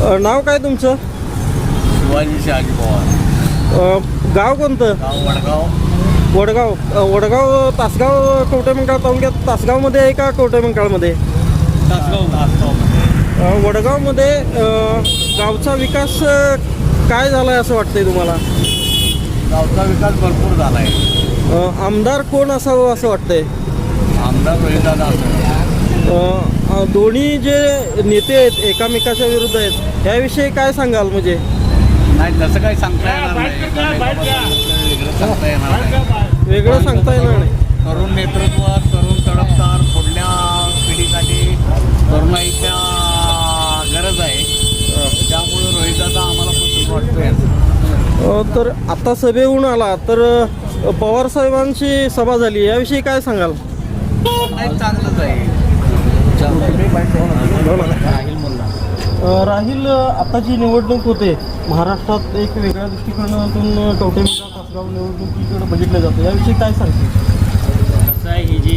नाव काय तुमचं? शिवाजी शहाजी पवार. गाव कोणतं? गाव वडगाव. वडगाव. वडगाव तासगाव कवठेमंकाळ तालुक्यात तासगावमध्ये आहे का कवठेमंकाळमध्ये? तासगाव. वडगावमध्ये गावचा विकास काय झाला आहे असं वाटतंय तुम्हाला? गावचा विकास भरपूर झाला आहे. आमदार कोण असावं असं वाटतंय? आमदार रोहितदादा असेल. दोन्ही जे नेते आहेत एकामेकाच्या विरुद्ध आहेत याविषयी काय सांगाल? म्हणजे नाही तसं काही सांगता येणार नाही. वेगळं सांगता येणार नाही. वेगळं सांगता येणार नाही. तरुण नेतृत्व, तरुण तडफदार, पुढल्या पिढीसाठी तरुणाईच्या गरज आहे. त्यामुळे रोहितदादा आम्हाला पसंत वाटतोय. तर आता सभेहून आला तर पवार साहेबांची सभा झाली याविषयी काय सांगाल? नाही चांगलंच आहे. राहील आताची निवडणूक होते महाराष्ट्रात एक वेगळ्या दृष्टिकोनातून कवठेमंकाळ तासगाव निवडणुकीकडे बघितलं जातं याविषयी काय सांगते? कसं आहे ही जी